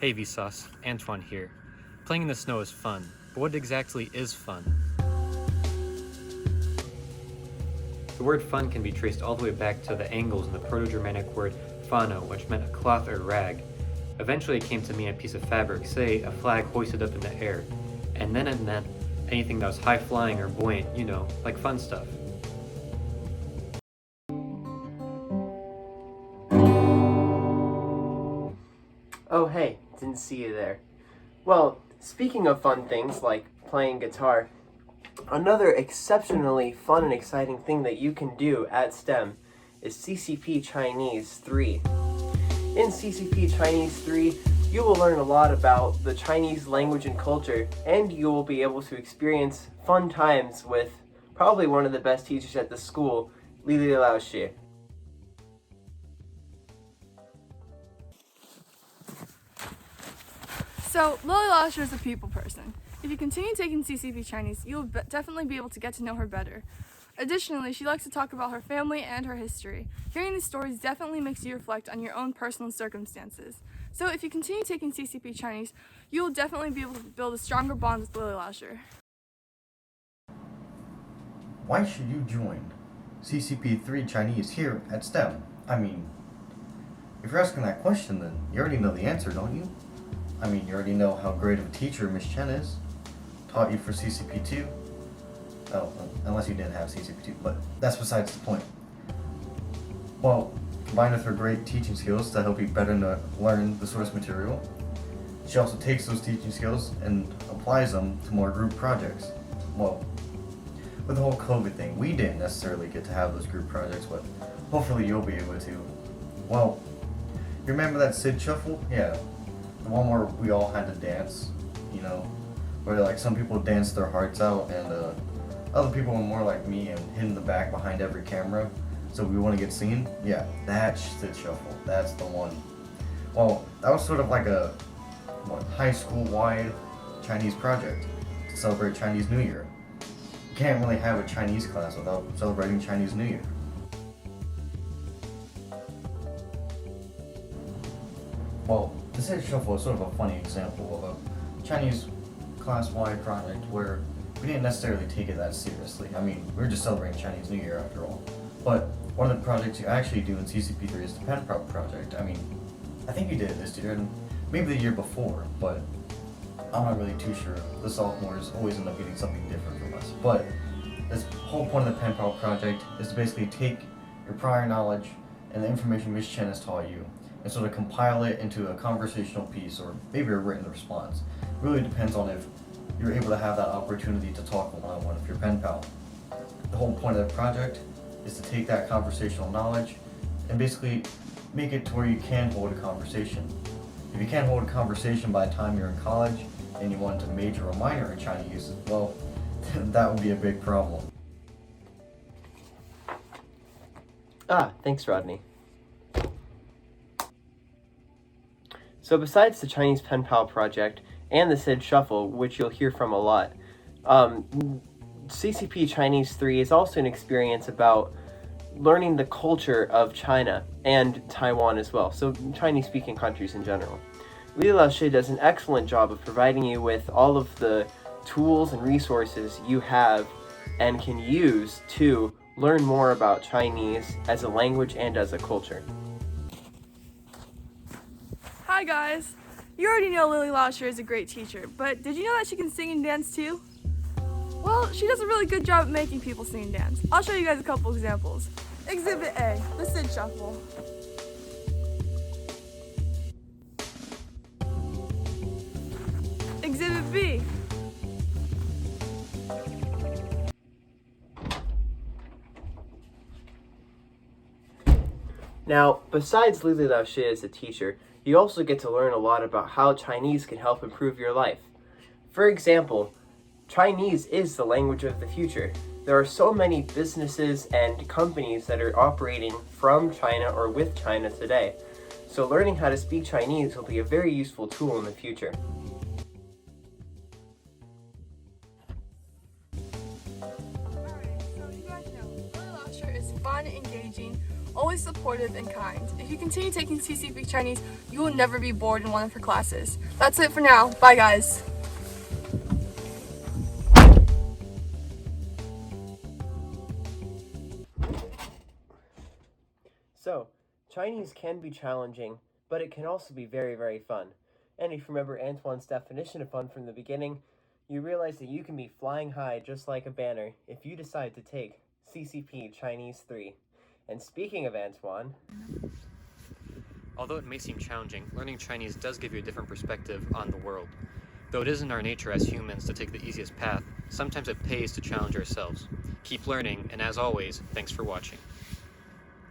Hey Vsauce, Antoine here. Playing in the snow is fun, but what exactly is fun? The word fun can be traced all the way back to the angles in the Proto-Germanic word fano, which meant a cloth or rag. Eventually it came to mean a piece of fabric, say a flag hoisted up in the air, and then it meant anything that was high-flying or buoyant, like fun stuff. Oh hey, didn't see you there. Well, speaking of fun things like playing guitar, another exceptionally fun and exciting thing that you can do at STEM is CCP Chinese 3. In CCP Chinese 3, you will learn a lot about the Chinese language and culture, and you will be able to experience fun times with probably one of the best teachers at the school, Olivia Laoshi. So, Lily Lasher is a people person. If you continue taking CCP Chinese, you'll definitely be able to get to know her better. Additionally, she likes to talk about her family and her history. Hearing these stories definitely makes you reflect on your own personal circumstances. So if you continue taking CCP Chinese, you'll definitely be able to build a stronger bond with Lily Lasher. Why should you join CCP3 Chinese here at STEM? I mean, if you're asking that question, then you already know the answer, don't you? I mean, you already know how great of a teacher Miss Chen is. Taught you for CCP2. Oh, unless you didn't have CCP2, but that's besides the point. Well, combined with her great teaching skills to help you better learn the source material, she also takes those teaching skills and applies them to more group projects. Well, with the whole COVID thing, we didn't necessarily get to have those group projects, but hopefully you'll be able to. Well, you remember that Sid Shuffle? Yeah, the one where we all had to dance, where like some people danced their hearts out and other people were more like me and hid in the back behind every camera, so we want to get seen. Yeah, that's Sid Shuffle. That's the one. Well, that was sort of like a high school-wide Chinese project to celebrate Chinese New Year. You can't really have a Chinese class without celebrating Chinese New Year. Well, the Sid Shuffle is sort of a funny example of a Chinese class-wide project where we didn't necessarily take it that seriously. I mean, we were just celebrating Chinese New Year after all. But one of the projects you actually do in CCP3 is the pen prop project. I mean, I think you did it this year and maybe the year before, but I'm not really too sure. The sophomores always end up getting something different from us. But this whole point of the pen prop project is to basically take your prior knowledge and the information Ms. Chen has taught you and sort of compile it into a conversational piece or maybe a written response. It really depends on if you're able to have that opportunity to talk one-on-one with your pen pal. The whole point of the project is to take that conversational knowledge and basically make it to where you can hold a conversation. If you can't hold a conversation by the time you're in college and you want to major or minor in Chinese, well, that would be a big problem. Thanks, Rodney. So besides the Chinese Pen Pal project and the Sid Shuffle, which you'll hear from a lot, CCP Chinese 3 is also an experience about learning the culture of China and Taiwan as well, so Chinese-speaking countries in general. Li Laoshi does an excellent job of providing you with all of the tools and resources you have and can use to learn more about Chinese as a language and as a culture. Hi guys! You already know Lily Lasher is a great teacher, but did you know that she can sing and dance too? Well, she does a really good job at making people sing and dance. I'll show you guys a couple examples. Exhibit A, the Sid Shuffle. Exhibit B. Now, besides Lili Laoshi as a teacher, you also get to learn a lot about how Chinese can help improve your life. For example, Chinese is the language of the future. There are so many businesses and companies that are operating from China or with China today. So learning how to speak Chinese will be a very useful tool in the future. Alright, so you guys know, Lily Lasher is fun, engaging, always really supportive and kind. If you continue taking CCP Chinese, you will never be bored in one of her classes. That's it for now. Bye, guys. So, Chinese can be challenging, but it can also be very, very fun. And if you remember Antoine's definition of fun from the beginning, you realize that you can be flying high just like a banner if you decide to take CCP Chinese 3. And speaking of Antoine, Although it may seem challenging, learning Chinese does give you a different perspective on the world. Though it isn't our nature as humans to take the easiest path, sometimes it pays to challenge ourselves. Keep learning, and as always, thanks for watching.